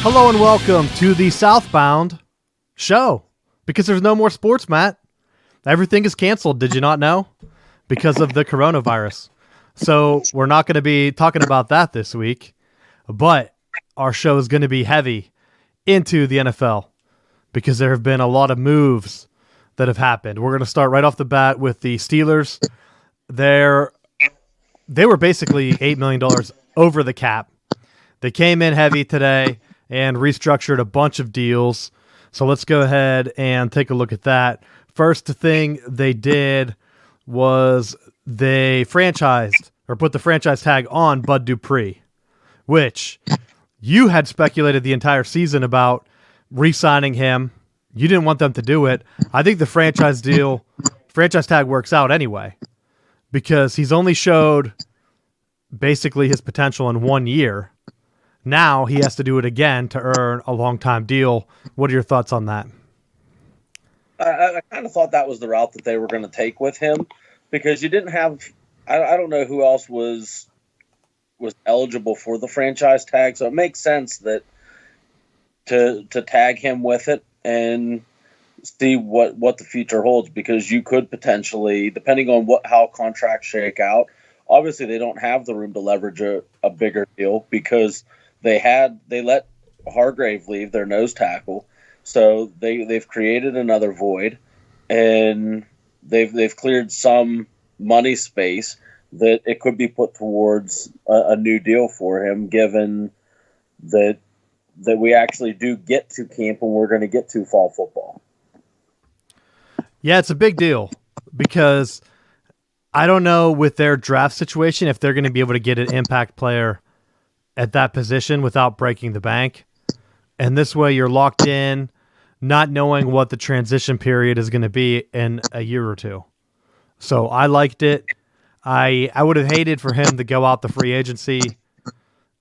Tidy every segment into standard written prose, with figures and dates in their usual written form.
Hello and welcome to the Southbound show. Because there's no more sports, Matt. Everything is canceled. Did you not know? Because of the coronavirus. So we're not going to be talking about that this week. But our show is going to be heavy into the NFL. Because there have been a lot of moves that have happened. We're going to start right off the bat with the Steelers. They were basically $8 million over the cap. They came in heavy today and restructured a bunch of deals. So let's go ahead and take a look at that. First thing they did was they franchised or put the franchise tag on Bud Dupree, which you had speculated the entire season about re-signing him. You didn't want them to do it. I think the franchise tag works out anyway because he's only showed basically his potential in 1 year. Now he has to do it again to earn a long-time deal. What are your thoughts on that? I kind of thought that was the route that they were going to take with him because you didn't have – I don't know who else was eligible for the franchise tag, so it makes sense that to tag him with it and see what the future holds because you could potentially, depending on how contracts shake out, obviously they don't have the room to leverage a bigger deal because – They let Hargrave leave, their nose tackle, so they've created another void, and they've cleared some money space that it could be put towards a new deal for him, given that we actually do get to camp and we're going to get to fall football. Yeah, it's a big deal because I don't know with their draft situation if they're going to be able to get an impact player at that position without breaking the bank. And this way you're locked in, not knowing what the transition period is going to be in a year or two. So I liked it. I would have hated for him to go out the free agency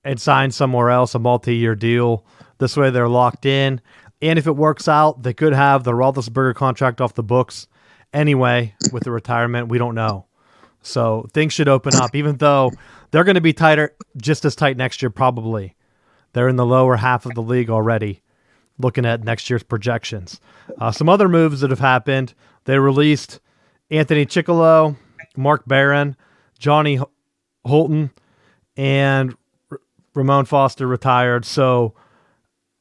and sign somewhere else, a multi-year deal. This way they're locked in. And if it works out, they could have the Roethlisberger contract off the books anyway with the retirement. We don't know. So things should open up, even though they're going to be tighter, just as tight next year probably. They're in the lower half of the league already, looking at next year's projections. Some other moves that have happened, they released Anthony Chickillo, Mark Barron, Johnny Holton, and Ramon Foster retired. So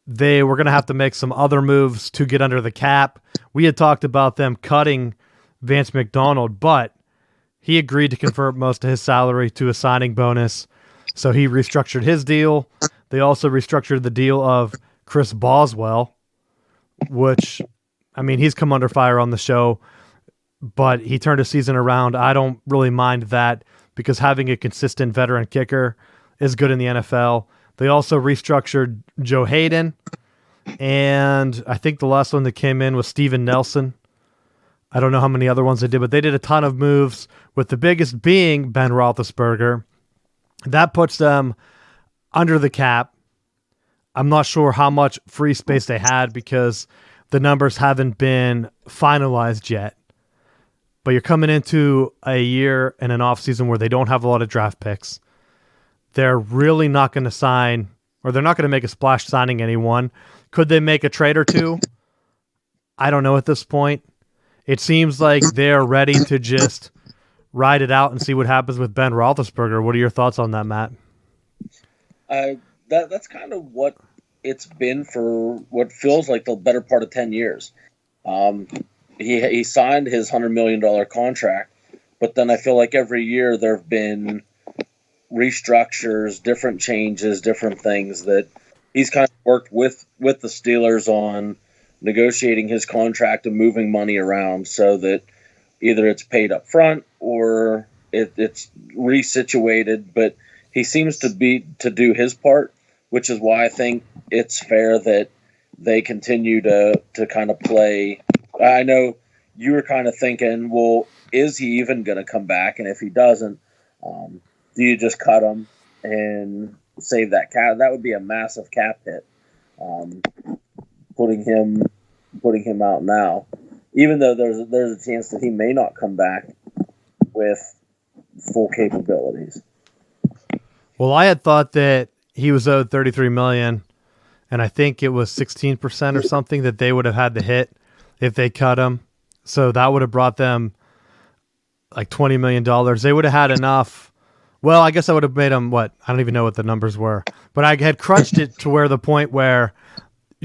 they were going to have to make some other moves to get under the cap. We had talked about them cutting Vance McDonald, but he agreed to convert most of his salary to a signing bonus, so he restructured his deal. They also restructured the deal of Chris Boswell, which, I mean, he's come under fire on the show, but he turned his season around. I don't really mind that because having a consistent veteran kicker is good in the NFL. They also restructured Joe Hayden, and I think the last one that came in was Steven Nelson. I don't know how many other ones they did, but they did a ton of moves, with the biggest being Ben Roethlisberger. That puts them under the cap. I'm not sure how much free space they had because the numbers haven't been finalized yet. But you're coming into a year and an offseason where they don't have a lot of draft picks. They're really not going to sign, or they're not going to make a splash signing anyone. Could they make a trade or two? I don't know at this point. It seems like they're ready to just ride it out and see what happens with Ben Roethlisberger. What are your thoughts on that, Matt? That's kind of what it's been for what feels like the better part of 10 years. He signed his $100 million contract, but then I feel like every year there have been restructures, different changes, different things that he's kind of worked with the Steelers on negotiating his contract and moving money around so that either it's paid up front or it's resituated. But he seems to do his part, which is why I think it's fair that they continue to kind of play. I know you were kind of thinking, well, is he even going to come back? And if he doesn't, do you just cut him and save that cap? That would be a massive cap hit. Putting him out now, even though there's a chance that he may not come back with full capabilities. Well, I had thought that he was owed $33 million and I think it was 16% or something that they would have had to hit if they cut him. So that would have brought them like $20 million. They would have had enough. Well, I guess I would have made them what? I don't even know what the numbers were. But I had crunched it to where the point where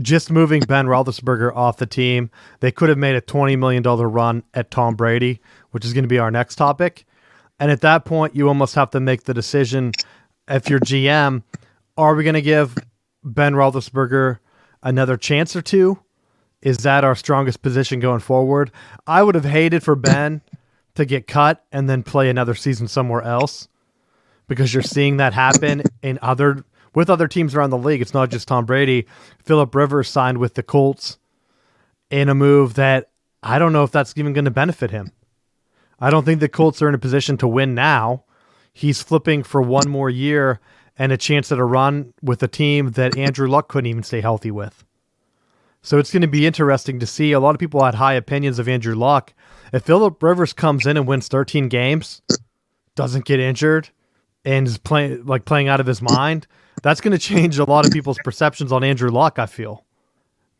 just moving Ben Roethlisberger off the team, they could have made a $20 million run at Tom Brady, which is going to be our next topic. And at that point, you almost have to make the decision, if you're GM, are we going to give Ben Roethlisberger another chance or two? Is that our strongest position going forward? I would have hated for Ben to get cut and then play another season somewhere else, because you're seeing that happen with other teams around the league. It's not just Tom Brady. Phillip Rivers signed with the Colts in a move that I don't know if that's even going to benefit him. I don't think the Colts are in a position to win now. He's flipping for one more year and a chance at a run with a team that Andrew Luck couldn't even stay healthy with. So it's going to be interesting to see. A lot of people had high opinions of Andrew Luck. If Phillip Rivers comes in and wins 13 games, doesn't get injured, and is playing out of his mind, that's going to change a lot of people's perceptions on Andrew Luck, I feel.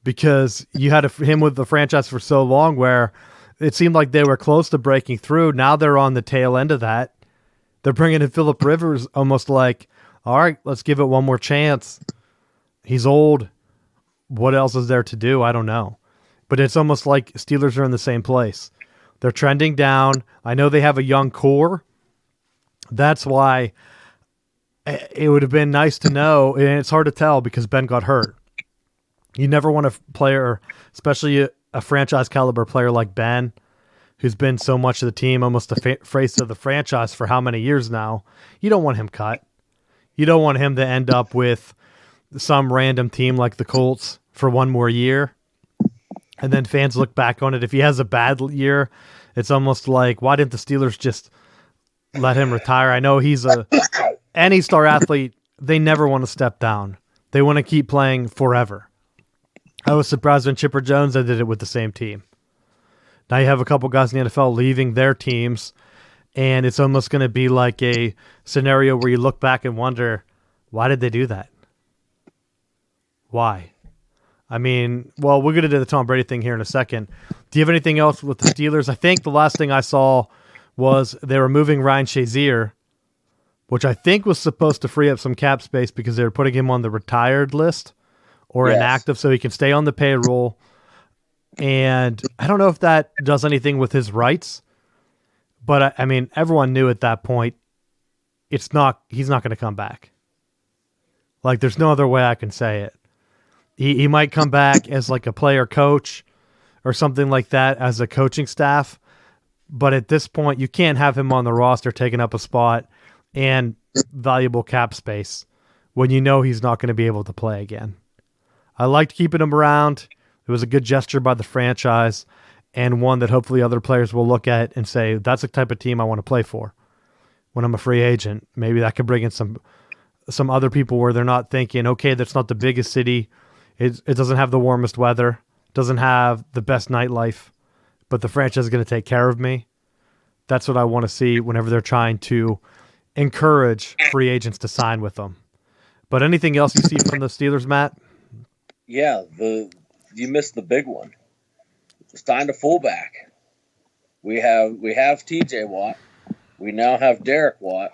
Because you had him with the franchise for so long where it seemed like they were close to breaking through. Now they're on the tail end of that. They're bringing in Phillip Rivers almost like, all right, let's give it one more chance. He's old. What else is there to do? I don't know. But it's almost like Steelers are in the same place. They're trending down. I know they have a young core. That's why it would have been nice to know, and it's hard to tell because Ben got hurt. You never want a player, especially a franchise caliber player like Ben, who's been so much of the team, almost the face of the franchise for how many years now. You don't want him cut. You don't want him to end up with some random team like the Colts for one more year. And then fans look back on it. If he has a bad year, it's almost like, why didn't the Steelers just let him retire? I know he's any star athlete. They never want to step down. They want to keep playing forever. I was surprised when Chipper Jones did it with the same team. Now you have a couple guys in the NFL leaving their teams, and it's almost going to be like a scenario where you look back and wonder, why did they do that? Why? I mean, well, we're going to do the Tom Brady thing here in a second. Do you have anything else with the Steelers? I think the last thing I saw was they were moving Ryan Shazier, which I think was supposed to free up some cap space because they were putting him on the retired list or inactive so he can stay on the payroll. And I don't know if that does anything with his rights, but I mean, everyone knew at that point he's not going to come back. Like, there's no other way I can say it. He might come back as like a player coach or something like that as a coaching staff. But at this point, you can't have him on the roster taking up a spot and valuable cap space when you know he's not going to be able to play again. I liked keeping him around. It was a good gesture by the franchise and one that hopefully other players will look at and say, that's the type of team I want to play for when I'm a free agent. Maybe that could bring in some other people where they're not thinking, okay, that's not the biggest city. It doesn't have the warmest weather, doesn't have the best nightlife, but the franchise is going to take care of me. That's what I want to see whenever they're trying to encourage free agents to sign with them. But anything else you see from the Steelers, Matt? Yeah, you missed the big one. Signed a fullback. We have T.J. Watt. We now have Derek Watt.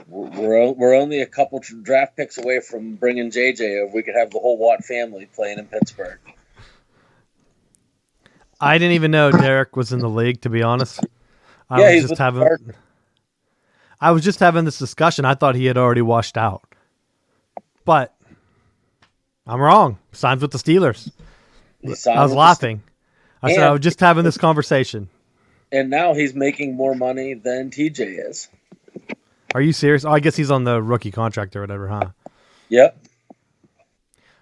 We're only a couple draft picks away from bringing JJ. If we could have the whole Watt family playing in Pittsburgh. I didn't even know Derek was in the league, to be honest. I was just having this discussion. I thought he had already washed out. But I'm wrong. Signs with the Steelers. I was laughing. I said I was just having this conversation. And now he's making more money than TJ is. Are you serious? Oh, I guess he's on the rookie contract or whatever, huh? Yep.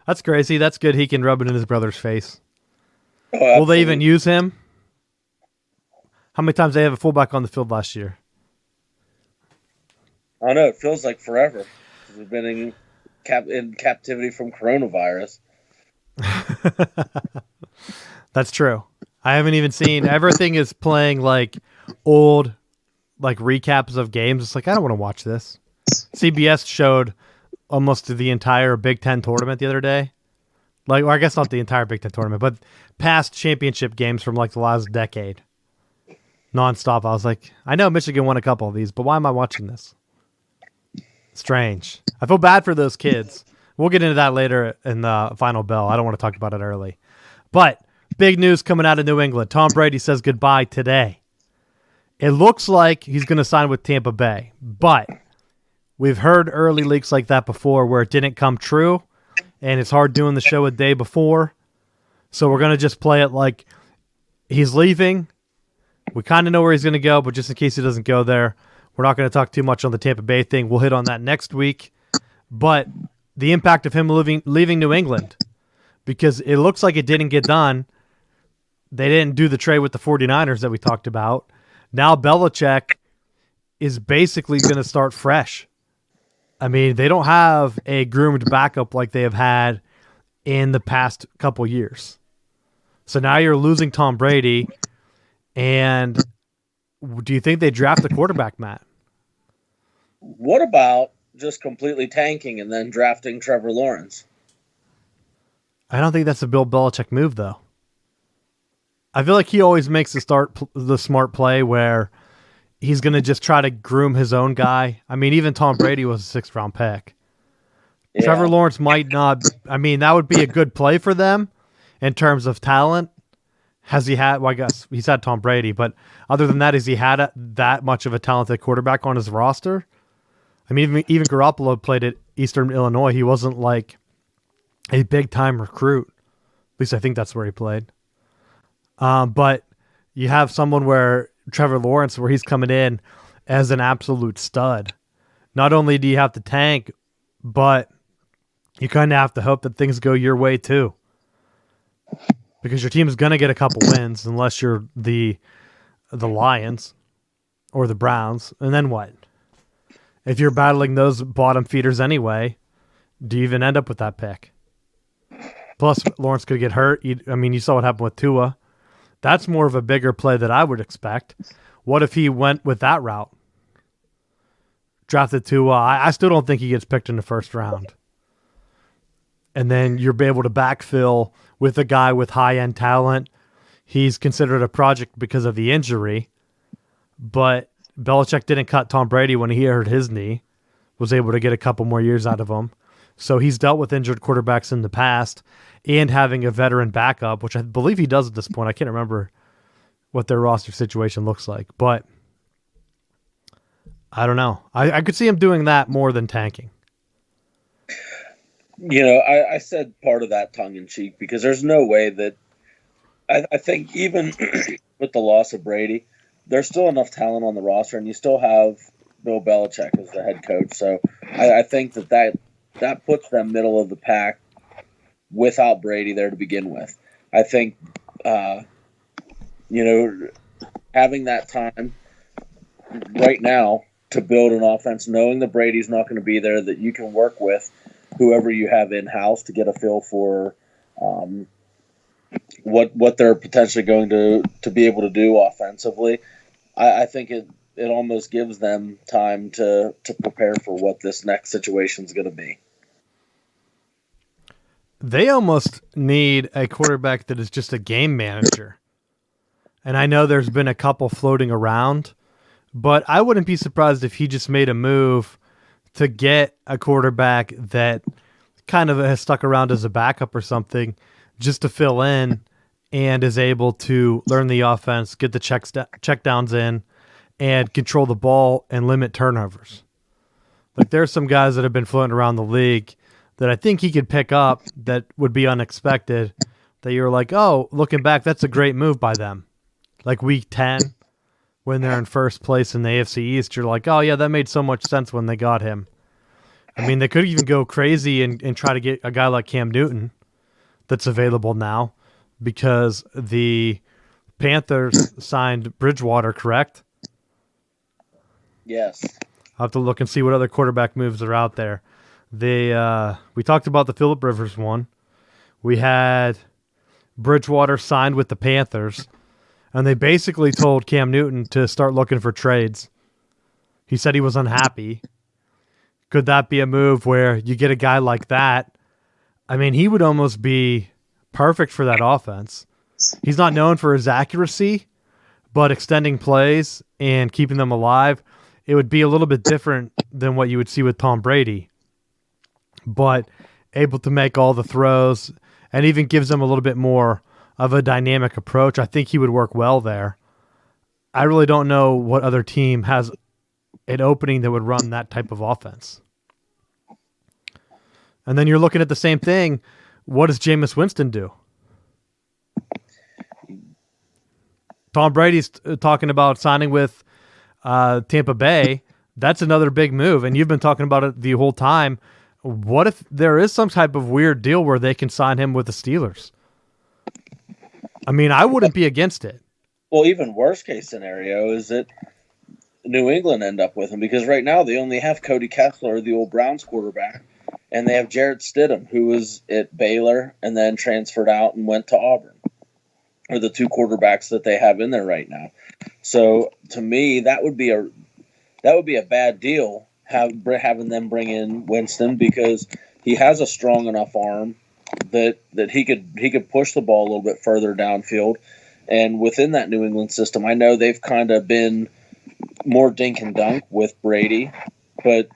That's crazy. That's good. He can rub it in his brother's face. Oh, will they even use him? How many times did they have a fullback on the field last year? I don't know. It feels like forever. We've been in captivity from coronavirus. That's true. I haven't even seen. Everything is playing like old, like recaps of games. It's like, I don't want to watch this. CBS showed almost the entire Big Ten tournament the other day. Like, or I guess not the entire Big Ten tournament, but past championship games from like the last decade. Nonstop. I was like, I know Michigan won a couple of these, but why am I watching this? Strange. I feel bad for those kids. We'll get into that later in the final bell. I don't want to talk about it early. But big news coming out of New England. Tom Brady says goodbye today. It looks like he's going to sign with Tampa Bay, but we've heard early leaks like that before where it didn't come true, and it's hard doing the show a day before. So we're going to just play it like he's leaving. We kind of know where he's going to go, but just in case he doesn't go there, we're not going to talk too much on the Tampa Bay thing. We'll hit on that next week. But the impact of him leaving New England, because it looks like it didn't get done. They didn't do the trade with the 49ers that we talked about. Now Belichick is basically going to start fresh. I mean, they don't have a groomed backup like they have had in the past couple years. So now you're losing Tom Brady. And do you think they draft a quarterback, Matt? What about just completely tanking and then drafting Trevor Lawrence? I don't think that's a Bill Belichick move, though. I feel like he always makes the smart play where he's going to just try to groom his own guy. I mean, even Tom Brady was a sixth-round pick. Yeah. Trevor Lawrence might not. I mean, that would be a good play for them in terms of talent. Has he had? Well, I guess he's had Tom Brady, but other than that, has he had that much of a talented quarterback on his roster? I mean, even Garoppolo played at Eastern Illinois. He wasn't like a big-time recruit. At least I think that's where he played. But you have someone where Trevor Lawrence, where he's coming in as an absolute stud. Not only do you have to tank, but you kind of have to hope that things go your way too. Because your team is going to get a couple wins unless you're the Lions or the Browns. And then what? If you're battling those bottom feeders anyway, do you even end up with that pick? Plus, Lawrence could get hurt. You saw what happened with Tua. That's more of a bigger play that I would expect. What if he went with that route? Drafted Tua. I still don't think he gets picked in the first round. And then you're able to backfill with a guy with high-end talent. He's considered a project because of the injury, but Belichick didn't cut Tom Brady when he hurt his knee, was able to get a couple more years out of him. So he's dealt with injured quarterbacks in the past and having a veteran backup, which I believe he does at this point. I can't remember what their roster situation looks like, but I don't know. I could see him doing that more than tanking. I said part of that tongue-in-cheek because there's no way that I think even with the loss of Brady, there's still enough talent on the roster, and you still have Bill Belichick as the head coach. So I think that puts them middle of the pack without Brady there to begin with. I think, having that time right now to build an offense, knowing that Brady's not going to be there, that you can work with whoever you have in-house to get a feel for what they're potentially going to be able to do offensively. I think it almost gives them time to prepare for what this next situation is going to be. They almost need a quarterback that is just a game manager. And I know there's been a couple floating around, but I wouldn't be surprised if he just made a move to get a quarterback that kind of has stuck around as a backup or something just to fill in and is able to learn the offense, get the checkdowns in, and control the ball and limit turnovers. Like there's some guys that have been floating around the league that I think he could pick up that would be unexpected, that you're like, oh, looking back, that's a great move by them. Like week 10, when they're in first place in the AFC East, you're like, oh, yeah, that made so much sense when they got him. I mean, they could even go crazy and try to get a guy like Cam Newton that's available now because the Panthers signed Bridgewater, correct? Yes. I'll have to look and see what other quarterback moves are out there. We talked about the Phillip Rivers one. We had Bridgewater signed with the Panthers, and they basically told Cam Newton to start looking for trades. He said he was unhappy. Could that be a move where you get a guy like that? I mean, he would almost be perfect for that offense. He's not known for his accuracy, but extending plays and keeping them alive, it would be a little bit different than what you would see with Tom Brady. But able to make all the throws and even gives them a little bit more of a dynamic approach. I think he would work well there. I really don't know what other team has an opening that would run that type of offense. And then you're looking at the same thing. What does Jameis Winston do? Tom Brady's talking about signing with Tampa Bay. That's another big move, and you've been talking about it the whole time. What if there is some type of weird deal where they can sign him with the Steelers? I mean, I wouldn't be against it. Well, even worst case scenario is that New England end up with him, because right now they only have Cody Kessler, the old Browns quarterback, and they have Jarrett Stidham, who was at Baylor and then transferred out and went to Auburn. Are the two quarterbacks that they have in there right now. So to me, that would be a bad deal, having them bring in Winston, because he has a strong enough arm that he could push the ball a little bit further downfield. And within that New England system, I know they've kind of been more dink and dunk with Brady, but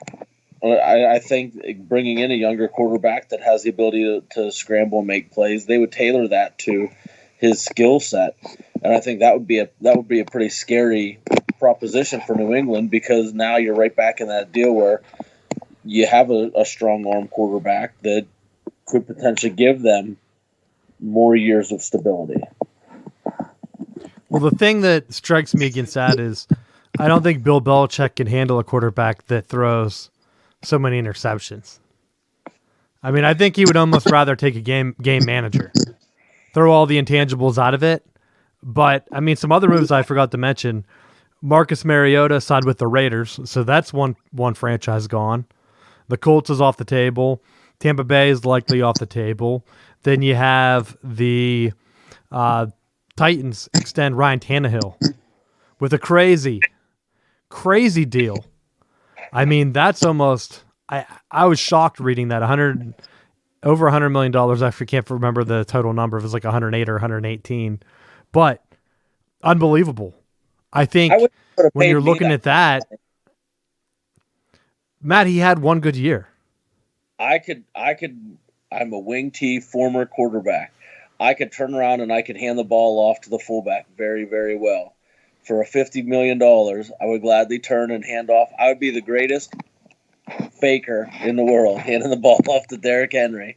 I think bringing in a younger quarterback that has the ability to scramble and make plays, they would tailor that to his skill set. And I think that would be a pretty scary proposition for New England, because now you're right back in that deal where you have a strong arm quarterback that could potentially give them more years of stability. Well, the thing that strikes me against that is I don't think Bill Belichick can handle a quarterback that throws so many interceptions. I mean, I think he would almost rather take a game manager, throw all the intangibles out of it. But, I mean, some other moves I forgot to mention. Marcus Mariota signed with the Raiders, so that's one franchise gone. The Colts is off the table. Tampa Bay is likely off the table. Then you have the Titans extend Ryan Tannehill with a crazy deal. I mean, that's almost I was shocked reading that over $100 million. I can't remember the total number. It was like 108 or 118, but unbelievable. I think when you're looking at that, Matt, he had one good year. I'm a wing T former quarterback. I could turn around and I could hand the ball off to the fullback very, very well. For a $50 million, I would gladly turn and hand off. I would be the greatest faker in the world, handing the ball off to Derrick Henry.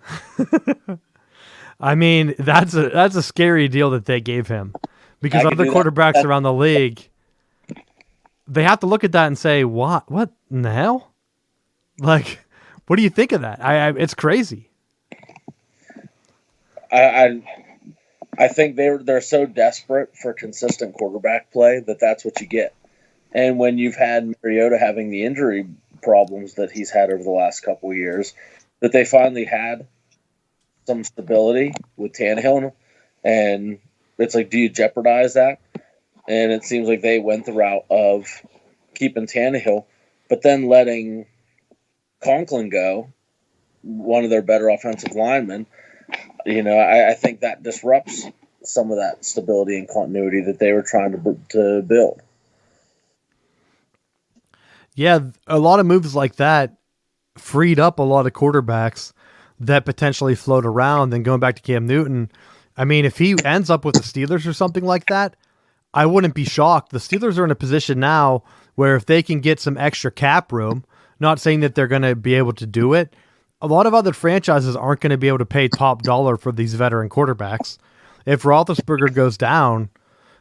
I mean, that's a scary deal that they gave him, because other quarterbacks around the league, they have to look at that and say, what in the hell? Like, what do you think of that? It's crazy. I think they're so desperate for consistent quarterback play that's what you get. And when you've had Mariota having the injury problems that he's had over the last couple of years, that they finally had some stability with Tannehill, and it's like, do you jeopardize that? And it seems like they went the route of keeping Tannehill, but then letting Conklin go, one of their better offensive linemen. You know, I think that disrupts some of that stability and continuity that they were trying to build. Yeah, a lot of moves like that freed up a lot of quarterbacks that potentially float around. Then going back to Cam Newton, I mean, if he ends up with the Steelers or something like that, I wouldn't be shocked. The Steelers are in a position now where if they can get some extra cap room, not saying that they're going to be able to do it, a lot of other franchises aren't going to be able to pay top dollar for these veteran quarterbacks. If Roethlisberger goes down,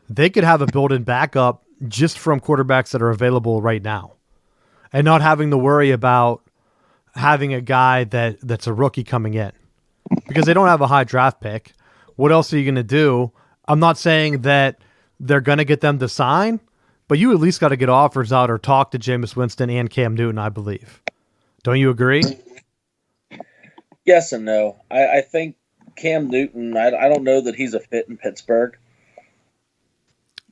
they could have a built-in backup just from quarterbacks that are available right now, and not having to worry about having a guy that's a rookie coming in, because they don't have a high draft pick. What else are you going to do? I'm not saying that they're going to get them to sign, but you at least got to get offers out or talk to Jameis Winston and Cam Newton, I believe. Don't you agree? Yes and no. I think Cam Newton, I don't know that he's a fit in Pittsburgh.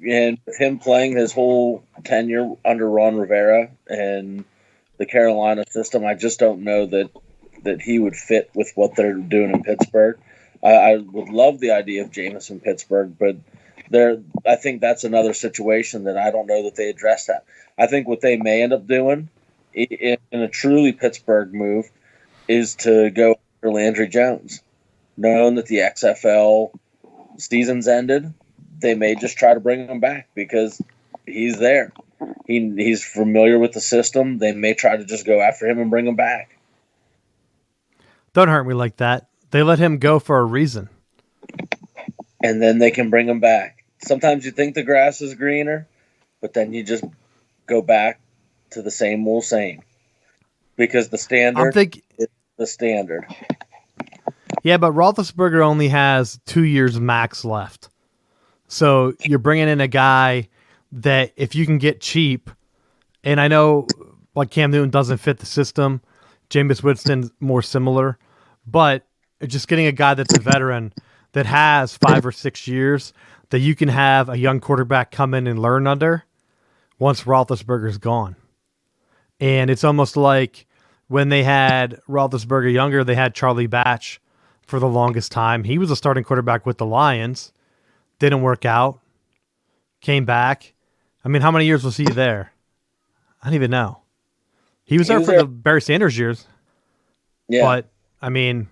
And with him playing his whole tenure under Ron Rivera and the Carolina system. I just don't know that he would fit with what they're doing in Pittsburgh. I would love the idea of Jameis in Pittsburgh, but I think that's another situation that I don't know that they address that. I think what they may end up doing in a truly Pittsburgh move is to go for Landry Jones. Knowing that the XFL season's ended, they may just try to bring him back because he's there. He's familiar with the system. They may try to just go after him and bring him back. Don't hurt me like that. They let him go for a reason. And then they can bring him back. Sometimes you think the grass is greener, but then you just go back to the same old same. Because the standard is the standard. Yeah, but Roethlisberger only has 2 years max left. So you're bringing in a guy that if you can get cheap, and I know like Cam Newton doesn't fit the system, Jameis Winston's more similar, but just getting a guy that's a veteran that has 5 or 6 years that you can have a young quarterback come in and learn under once Roethlisberger's gone. And it's almost like when they had Roethlisberger younger, they had Charlie Batch for the longest time. He was a starting quarterback with the Lions. Didn't work out. Came back. I mean, how many years was he there? I don't even know. He was there for the Barry Sanders years. Yeah. But, I mean,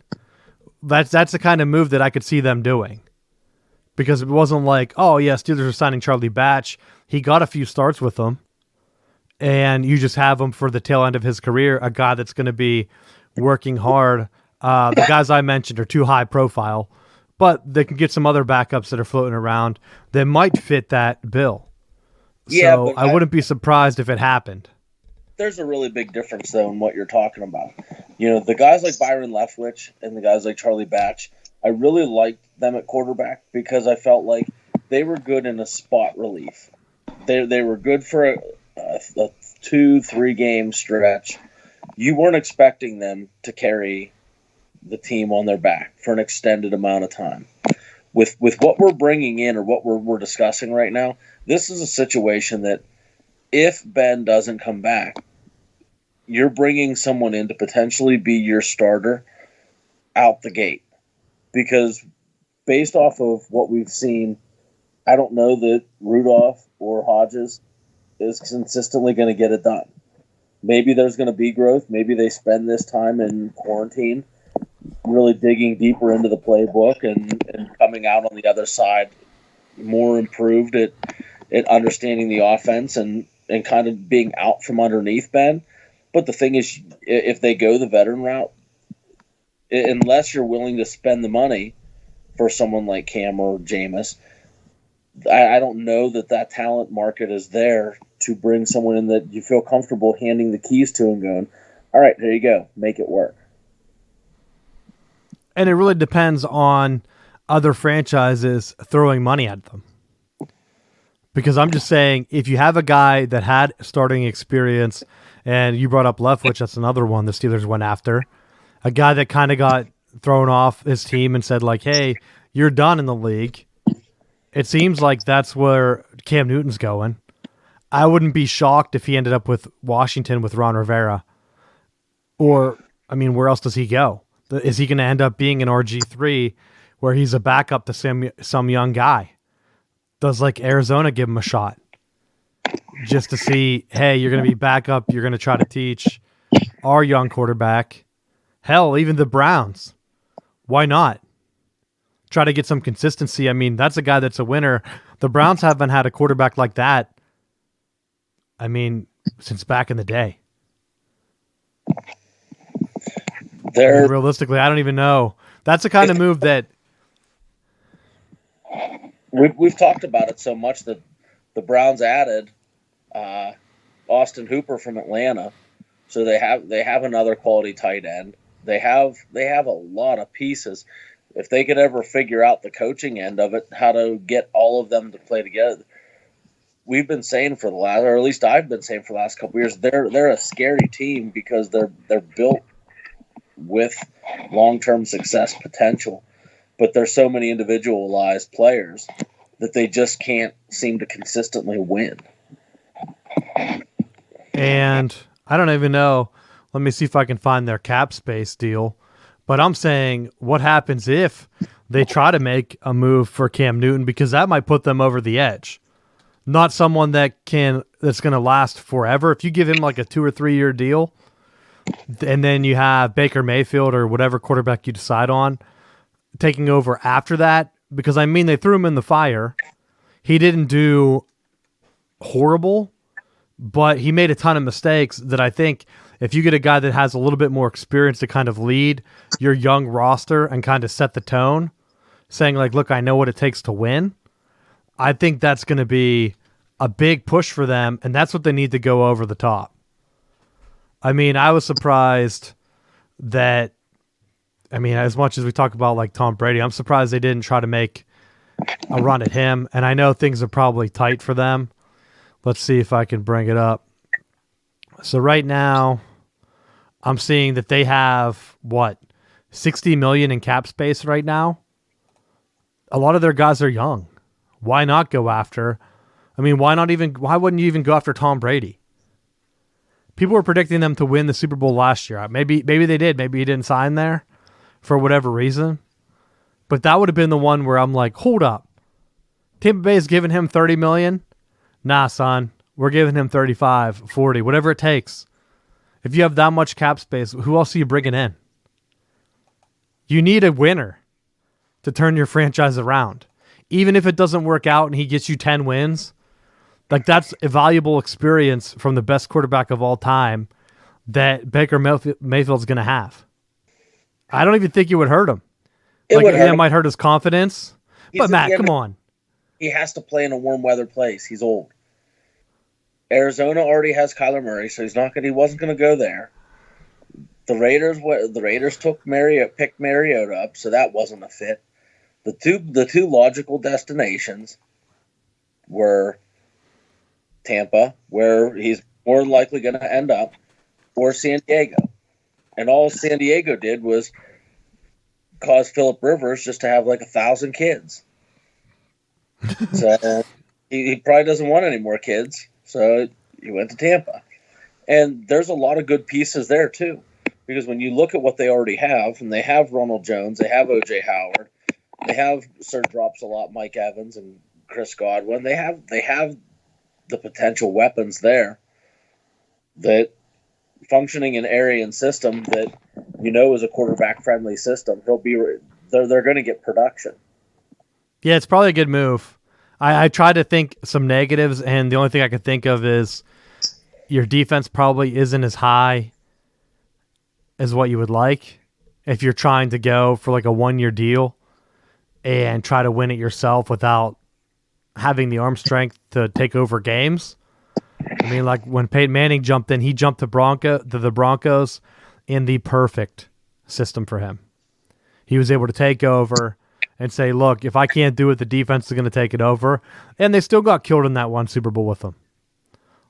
that's the kind of move that I could see them doing. Because it wasn't like, oh, yeah, Steelers are signing Charlie Batch. He got a few starts with them. And you just have him for the tail end of his career, a guy that's going to be working hard. The guys I mentioned are too high profile, but they can get some other backups that are floating around that might fit that bill. Yeah, so I wouldn't be surprised if it happened. There's a really big difference, though, in what you're talking about. You know, the guys like Byron Leftwich and the guys like Charlie Batch, I really liked them at quarterback because I felt like they were good in a spot relief. They were good for a 2-3 game stretch. You weren't expecting them to carry the team on their back for an extended amount of time. With what we're bringing in or what we're discussing right now, this is a situation that if Ben doesn't come back, you're bringing someone in to potentially be your starter out the gate. Because based off of what we've seen, I don't know that Rudolph or Hodges is consistently going to get it done. Maybe there's going to be growth. Maybe they spend this time in quarantine really digging deeper into the playbook and coming out on the other side more improved at understanding the offense and kind of being out from underneath Ben. But the thing is, if they go the veteran route, unless you're willing to spend the money for someone like Cam or Jameis, I don't know that talent market is there to bring someone in that you feel comfortable handing the keys to and going, all right, there you go, make it work. And it really depends on other franchises throwing money at them. Because I'm just saying, if you have a guy that had starting experience, and you brought up Leftwich, that's another one the Steelers went after, a guy that kind of got thrown off his team and said, like, hey, you're done in the league. It seems like that's where Cam Newton's going. I wouldn't be shocked if he ended up with Washington with Ron Rivera. Or, I mean, where else does he go? Is he going to end up being an RG3 where he's a backup to some young guy? Does like Arizona give him a shot? Just to see, hey, you're going to be backup. You're going to try to teach our young quarterback. Hell, even the Browns. Why not? Try to get some consistency. I mean, that's a guy that's a winner. The Browns haven't had a quarterback like that, I mean, since back in the day. Realistically, I don't even know. That's the kind of move that we've talked about it so much that the Browns added Austin Hooper from Atlanta, so they have another quality tight end. They have a lot of pieces. If they could ever figure out the coaching end of it, how to get all of them to play together. We've been saying for the last, or at least I've been saying for the last couple of years, they're a scary team because they're built with long-term success potential, but there's so many individualized players that they just can't seem to consistently win. And I don't even know. Let me see if I can find their cap space deal. But I'm saying, what happens if they try to make a move for Cam Newton? Because that might put them over the edge. Not someone that's going to last forever. If you give him like a 2 or 3 year deal, and then you have Baker Mayfield or whatever quarterback you decide on taking over after that, because I mean, they threw him in the fire. He didn't do horrible, but he made a ton of mistakes that I think if you get a guy that has a little bit more experience to kind of lead your young roster and kind of set the tone, saying like, look, I know what it takes to win, I think that's going to be a big push for them, and that's what they need to go over the top. I mean, I was surprised that, I mean, as much as we talk about like Tom Brady, I'm surprised they didn't try to make a run at him, and I know things are probably tight for them. Let's see if I can bring it up. So right now, I'm seeing that they have, what, $60 million in cap space right now? A lot of their guys are young. Why not go after? I mean, why wouldn't you even go after Tom Brady? People were predicting them to win the Super Bowl last year. Maybe they did. Maybe he didn't sign there for whatever reason. But that would have been the one where I'm like, hold up. Tampa Bay is giving him $30 million? Nah, son. We're giving him 35, 40, whatever it takes. If you have that much cap space, who else are you bringing in? You need a winner to turn your franchise around. Even if it doesn't work out and he gets you 10 wins, like that's a valuable experience from the best quarterback of all time that Baker Mayfield's going to have. I don't even think it would hurt him. It might hurt his confidence. But Matt, come on. He has to play in a warm weather place. He's old. Arizona already has Kyler Murray, so he wasn't going to go there. The Raiders picked Mariota up, so that wasn't a fit. The two logical destinations were Tampa, where he's more than likely going to end up, or San Diego. And all San Diego did was cause Phillip Rivers just to have like 1,000 kids. So he probably doesn't want any more kids. So he went to Tampa. And there's a lot of good pieces there, too. Because when you look at what they already have, and they have Ronald Jones, they have O.J. Howard, they have Sir Drops-A-Lot Mike Evans and Chris Godwin, they have the potential weapons there that functioning an Arian system that is a quarterback-friendly system, they're going to get production. Yeah, it's probably a good move. I tried to think some negatives, and the only thing I could think of is your defense probably isn't as high as what you would like if you're trying to go for like a 1-year deal and try to win it yourself without having the arm strength to take over games. I mean, like when Peyton Manning jumped in, he jumped to the Broncos in the perfect system for him. He was able to take over and say, look, if I can't do it, the defense is going to take it over. And they still got killed in that one Super Bowl with them.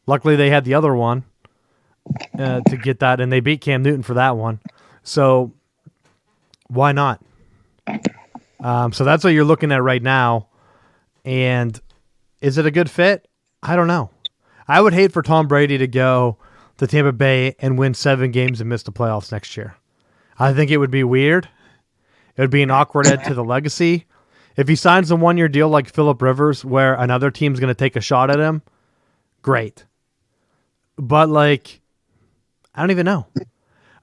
Luckily, they had the other one to get that, and they beat Cam Newton for that one. So why not? So that's what you're looking at right now. And is it a good fit? I don't know. I would hate for Tom Brady to go to Tampa Bay and win 7 games and miss the playoffs next year. I think it would be weird. It would be an awkward end to the legacy. If he signs a 1-year deal like Phillip Rivers where another team's going to take a shot at him, great. But, like, I don't even know.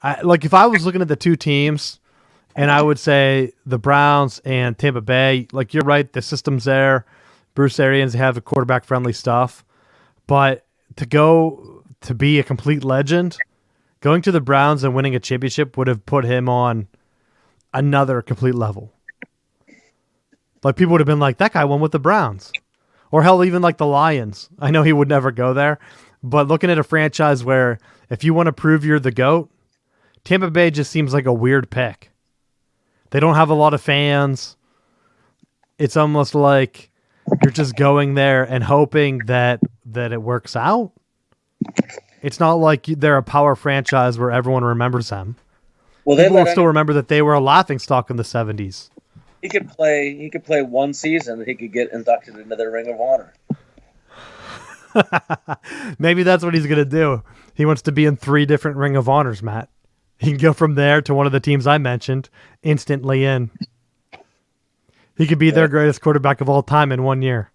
If I was looking at the two teams and I would say the Browns and Tampa Bay, like, you're right, the system's there. Bruce Arians have the quarterback-friendly stuff. But to go to be a complete legend, going to the Browns and winning a championship would have put him on another complete level. Like, people would have been like, that guy won with the Browns. Or hell, even like the Lions. I know he would never go there. But looking at a franchise where if you want to prove you're the GOAT, Tampa Bay just seems like a weird pick. They don't have a lot of fans. It's almost like you're just going there and hoping that it works out. It's not like they're a power franchise where everyone remembers them. Well, people will still remember that they were a laughingstock in the 70s. He could play one season and he could get inducted into the Ring of Honor. Maybe that's what he's going to do. He wants to be in 3 different Ring of Honors, Matt. He can go from there to one of the teams I mentioned, instantly in. He could be their greatest quarterback of all time in 1 year.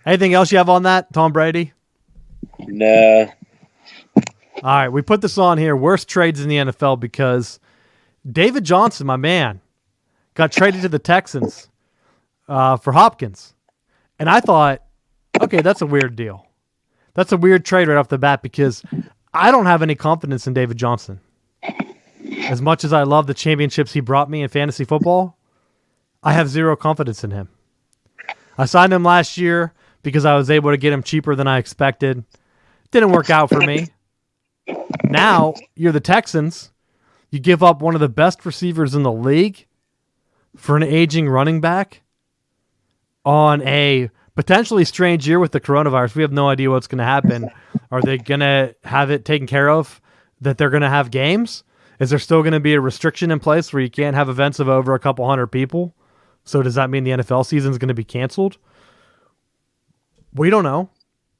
Anything else you have on that, Tom Brady? Nah. All right, we put this on here. Worst trades in the NFL because David Johnson, my man, got traded to the Texans for Hopkins. And I thought, okay, that's a weird deal. That's a weird trade right off the bat because I don't have any confidence in David Johnson. As much as I love the championships he brought me in fantasy football, I have zero confidence in him. I signed him last year because I was able to get him cheaper than I expected. Didn't work out for me. Now, you're the Texans. You give up one of the best receivers in the league for an aging running back on a potentially strange year with the coronavirus. We have no idea what's going to happen. Are they going to have it taken care of that they're going to have games? Is there still going to be a restriction in place where you can't have events of over a couple hundred people? So does that mean the NFL season is going to be canceled? We don't know.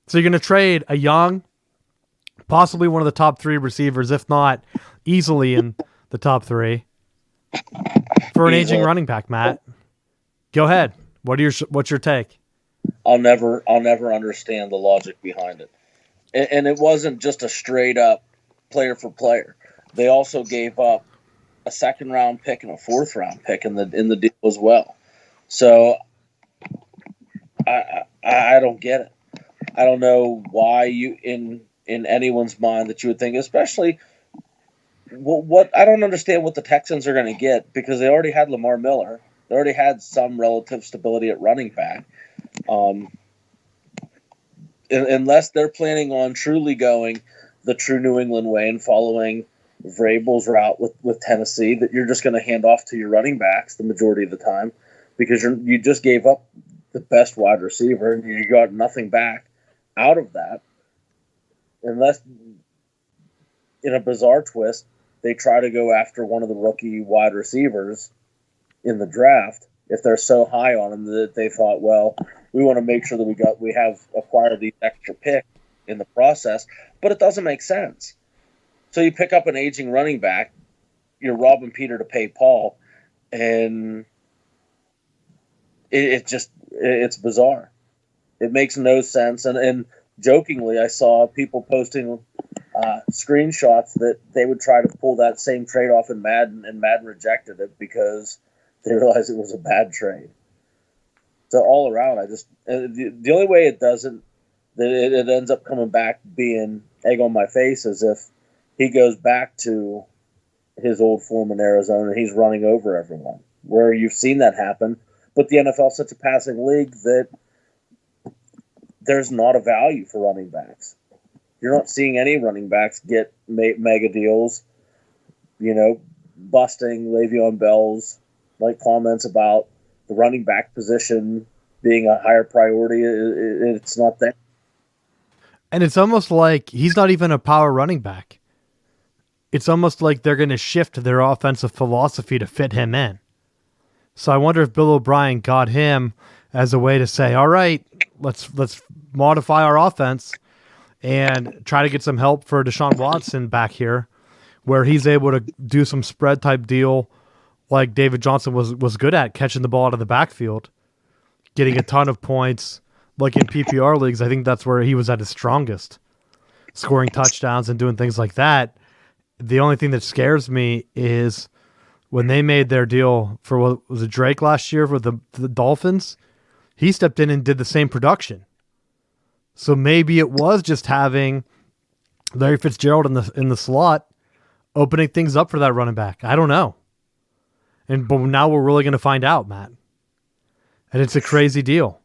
So you're going to trade a young, possibly one of the top 3 receivers, if not easily in the top 3, for an aging running back, Matt. Go ahead. What's your take? I'll never understand the logic behind it. And it wasn't just a straight up player for player. They also gave up a 2nd round pick and a 4th round pick in the deal as well. So I don't get it. I don't know why you in anyone's mind that you would think, especially what I don't understand what the Texans are going to get because they already had Lamar Miller. They already had some relative stability at running back. Unless they're planning on truly going the true New England way and following Vrabel's route with Tennessee, that you're just going to hand off to your running backs the majority of the time because you just gave up the best wide receiver and you got nothing back out of that. Unless, in a bizarre twist, they try to go after one of the rookie wide receivers in the draft if they're so high on them that they thought, well, we want to make sure that we have acquired these extra picks in the process, but it doesn't make sense. So you pick up an aging running back, you're robbing Peter to pay Paul, and it's bizarre. It makes no sense. And jokingly, I saw people posting screenshots that they would try to pull that same trade off in Madden, and Madden rejected it because they realized it was a bad trade. So all around, the only way it doesn't, that it ends up coming back being egg on my face is if he goes back to his old form in Arizona and he's running over everyone, where you've seen that happen. But the NFL is such a passing league that there's not a value for running backs. You're not seeing any running backs get mega deals, busting Le'Veon Bell's comments about the running back position being a higher priority. It's not there. And it's almost like he's not even a power running back. It's almost like they're going to shift their offensive philosophy to fit him in. So I wonder if Bill O'Brien got him as a way to say, all right, let's modify our offense and try to get some help for Deshaun Watson back here, where he's able to do some spread type deal like David Johnson was good at, catching the ball out of the backfield, getting a ton of points. Like in PPR leagues, I think that's where he was at his strongest, scoring touchdowns and doing things like that. The only thing that scares me is when they made their deal for, what was it, Drake last year with the Dolphins, he stepped in and did the same production. So maybe it was just having Larry Fitzgerald in the slot, opening things up for that running back. I don't know. But now we're really going to find out, Matt. And it's a crazy deal.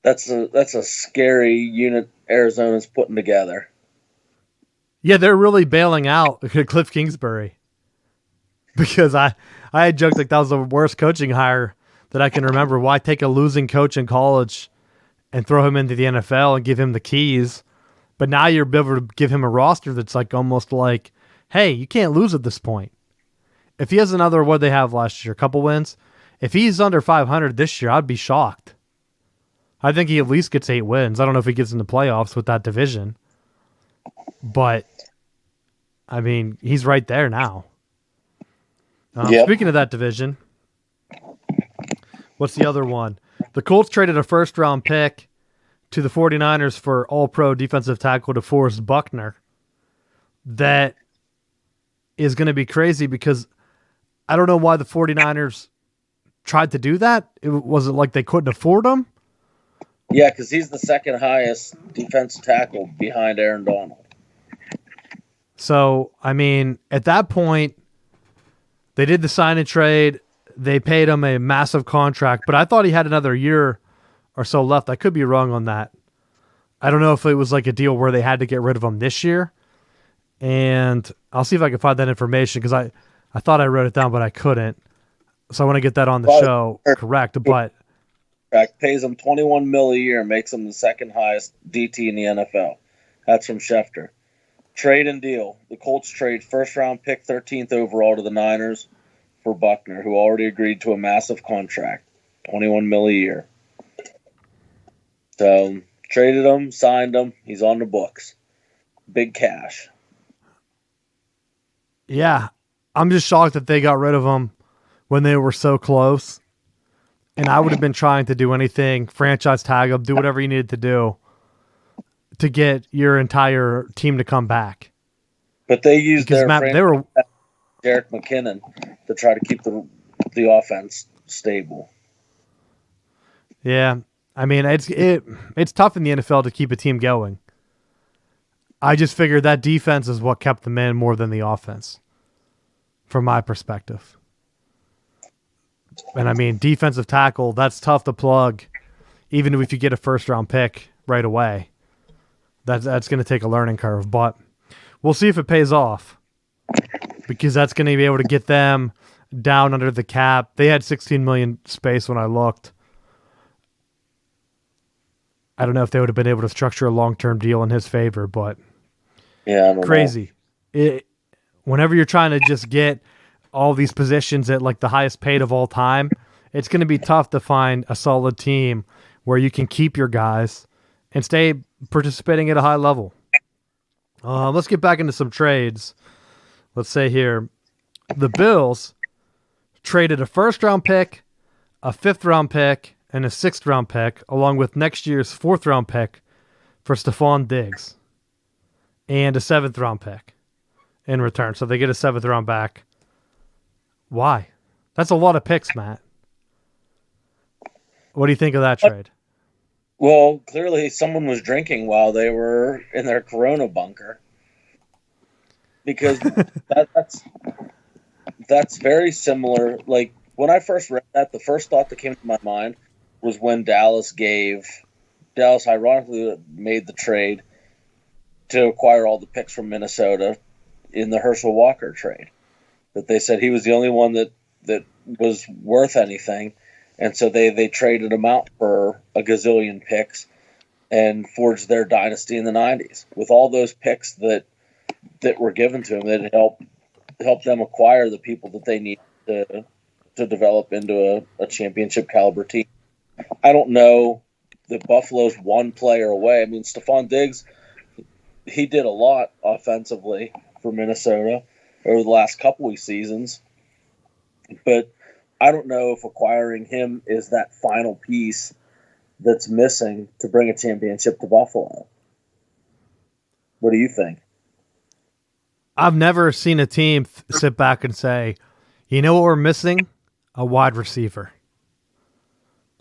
That's a scary unit Arizona's putting together. Yeah, they're really bailing out Cliff Kingsbury. Because I had joked like that was the worst coaching hire that I can remember. Why take a losing coach in college and throw him into the NFL and give him the keys? But now you're able to give him a roster that's almost like, hey, you can't lose at this point. If he has another, what they have last year, a couple wins, if he's under 500 this year, I'd be shocked. I think he at least gets 8 wins. I don't know if he gets in the playoffs with that division, but I mean, he's right there now. Yep. Speaking of that division, what's the other one? The Colts traded a first-round pick to the 49ers for all-pro defensive tackle DeForest Buckner. That is going to be crazy because I don't know why the 49ers tried to do that. Was it like they couldn't afford him? Yeah, because he's the second highest defensive tackle behind Aaron Donald. So, I mean, at that point, they did the sign and trade. They paid him a massive contract, but I thought he had another year or so left. I could be wrong on that. I don't know if it was like a deal where they had to get rid of him this year. And I'll see if I can find that information because I thought I wrote it down, but I couldn't. So I want to get that on the show correct. But pays him $21 million a year, makes him the second highest DT in the NFL. That's from Schefter. Trade and deal. The Colts trade first-round pick 13th overall to the Niners for Buckner, who already agreed to a massive contract, $21 million a year. So traded him, signed him. He's on the books. Big cash. Yeah, I'm just shocked that they got rid of him when they were so close. And I would have been trying to do anything, franchise tag him, do whatever you needed to do to get your entire team to come back. But they used because they were Jerick McKinnon to try to keep the offense stable. Yeah, I mean it's tough in the NFL to keep a team going. I just figured that defense is what kept them in more than the offense, from my perspective. And I mean, defensive tackle, that's tough to plug, even if you get a first-round pick right away. That's going to take a learning curve, but we'll see if it pays off because that's going to be able to get them down under the cap. They had $16 million space when I looked. I don't know if they would have been able to structure a long-term deal in his favor, but yeah, I don't crazy. Whenever you're trying to just get all these positions at like the highest paid of all time, it's going to be tough to find a solid team where you can keep your guys and stay participating at a high level. Let's get back into some trades. Let's say here, the Bills traded a first-round pick, a fifth-round pick, and a sixth-round pick, along with next year's fourth-round pick for Stephon Diggs, and a seventh-round pick in return. So they get a seventh round back. Why? That's a lot of picks, Matt. What do you think of that trade? Well, clearly someone was drinking while they were in their Corona bunker. Because that's very similar. Like, when I first read that, the first thought that came to my mind was when Dallas ironically made the trade to acquire all the picks from Minnesota in the Herschel Walker trade. That they said he was the only one that was worth anything. And so they traded him out for a gazillion picks and forged their dynasty in the 90s. With all those picks that were given to him, that helped them acquire the people that they need to develop into a championship caliber team. I don't know that Buffalo's one player away. I mean, Stephon Diggs, he did a lot offensively for Minnesota over the last couple of seasons. But I don't know if acquiring him is that final piece that's missing to bring a championship to Buffalo. What do you think? I've never seen a team sit back and say, you know what we're missing? A wide receiver.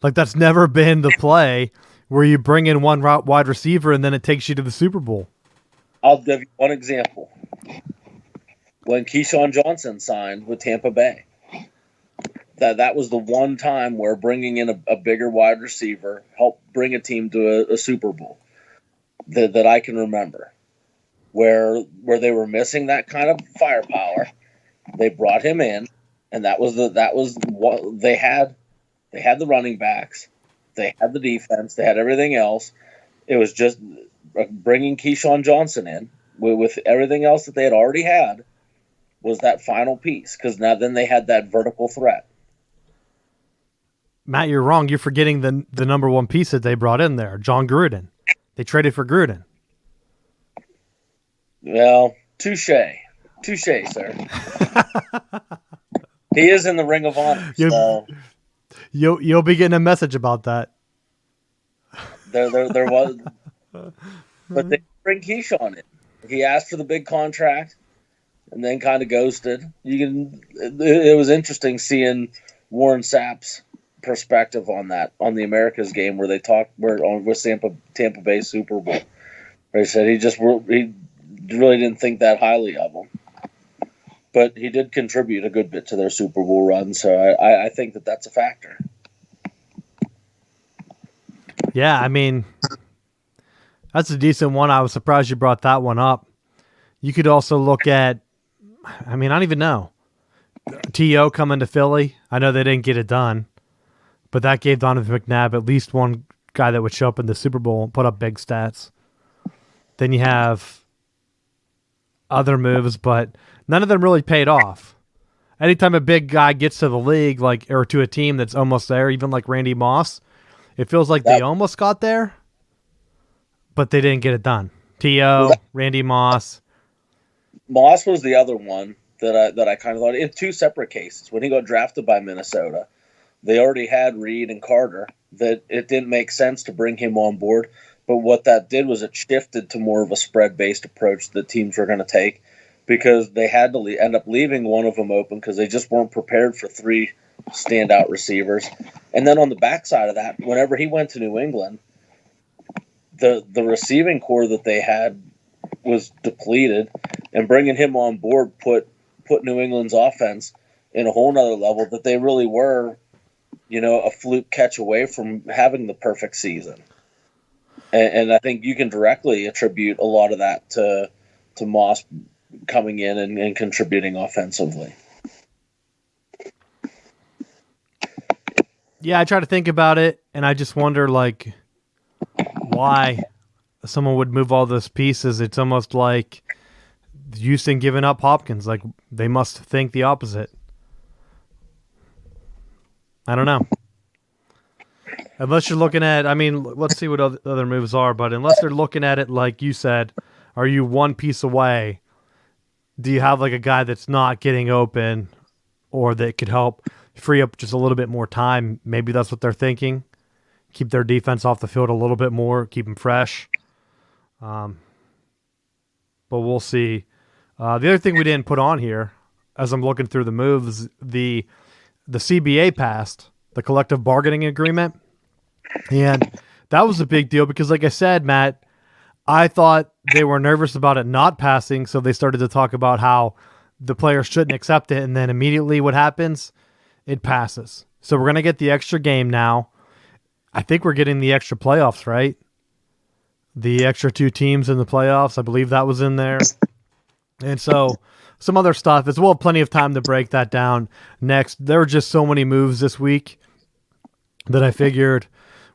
Like, that's never been the play where you bring in one wide receiver and then it takes you to the Super Bowl. I'll give you one example. When Keyshawn Johnson signed with Tampa Bay, that was the one time where bringing in a bigger wide receiver helped bring a team to a Super Bowl that I can remember, where they were missing that kind of firepower. They brought him in, and that was what they had. They had the running backs, they had the defense, they had everything else. It was just bringing Keyshawn Johnson in with everything else that they had already had was that final piece, because now then they had that vertical threat. Matt, you're wrong. You're forgetting the number one piece that they brought in there, John Gruden. They traded for Gruden. Well, touche, sir. He is in the Ring of Honor, so you'll be getting a message about that. there was, but they bring Keyshawn in. He asked for the big contract, and then kind of ghosted. It was interesting seeing Warren Sapp's perspective on that on the Americas game where they talked with Tampa Bay Super Bowl. Where he said he really didn't think that highly of him, but he did contribute a good bit to their Super Bowl run. So I think that's a factor. Yeah, I mean, that's a decent one. I was surprised you brought that one up. You could also look at, I mean, I don't even know. T.O. coming to Philly. I know they didn't get it done, but that gave Donovan McNabb at least one guy that would show up in the Super Bowl and put up big stats. Then you have other moves, but none of them really paid off. Anytime a big guy gets to the league, or to a team that's almost there, even like Randy Moss, it feels like they almost got there, but they didn't get it done. T.O., Randy Moss. Moss was the other one that I kind of thought in two separate cases. When he got drafted by Minnesota, they already had Reed and Carter. That it didn't make sense to bring him on board. But what that did was it shifted to more of a spread-based approach that teams were going to take because they had to end up leaving one of them open because they just weren't prepared for three standout receivers. And then on the backside of that, whenever he went to New England, the receiving core that they had was depleted, and bringing him on board put New England's offense in a whole nother level that they really were, a fluke catch away from having the perfect season. And I think you can directly attribute a lot of that to Moss coming in and contributing offensively. Yeah, I try to think about it, and I just wonder, why someone would move all those pieces. It's almost like Houston giving up Hopkins. Like, they must think the opposite. I don't know. Unless you're looking at, let's see what other moves are, but unless they're looking at it like you said, are you one piece away? Do you have a guy that's not getting open or that could help free up just a little bit more time? Maybe that's what they're thinking. Keep their defense off the field a little bit more, keep them fresh. But we'll see. The other thing we didn't put on here, as I'm looking through the moves, the CBA passed, the collective bargaining agreement. And that was a big deal because, like I said, Matt, I thought they were nervous about it not passing, so they started to talk about how the players shouldn't accept it, and then immediately what happens? It passes. So we're going to get the extra game now. I think we're getting the extra playoffs, right? The extra two teams in the playoffs. I believe that was in there. And so some other stuff as well. Plenty of time to break that down next. There were just so many moves this week that I figured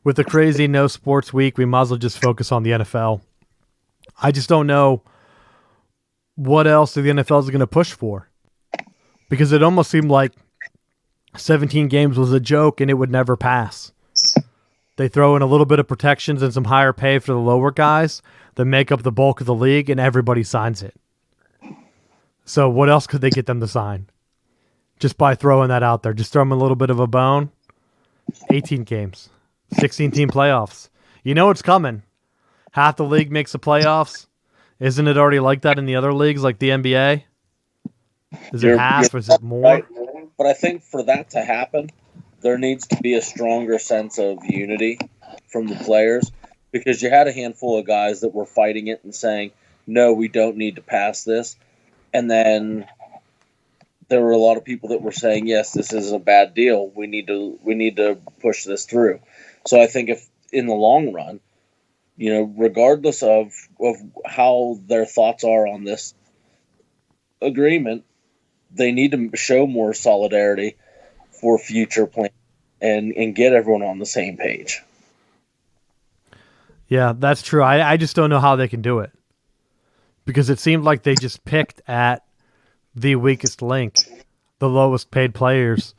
with the crazy no sports week, we might as well just focus on the NFL. I just don't know what else the NFL is going to push for, because it almost seemed like 17 games was a joke and it would never pass. They throw in a little bit of protections and some higher pay for the lower guys that make up the bulk of the league, and everybody signs it. So what else could they get them to sign? Just by throwing that out there. Just throw them a little bit of a bone. 18 games. 16-team playoffs. You know it's coming. Half the league makes the playoffs. Isn't it already like that in the other leagues, like the NBA? Is it half? Is it more? Right. But I think for that to happen, there needs to be a stronger sense of unity from the players, because you had a handful of guys that were fighting it and saying, no, we don't need to pass this. And then there were a lot of people that were saying, yes, this is a bad deal. We need to push this through. So I think if in the long run, regardless of how their thoughts are on this agreement, they need to show more solidarity for future plans and get everyone on the same page. Yeah, that's true. I just don't know how they can do it, because it seemed like they just picked at the weakest link, the lowest paid players.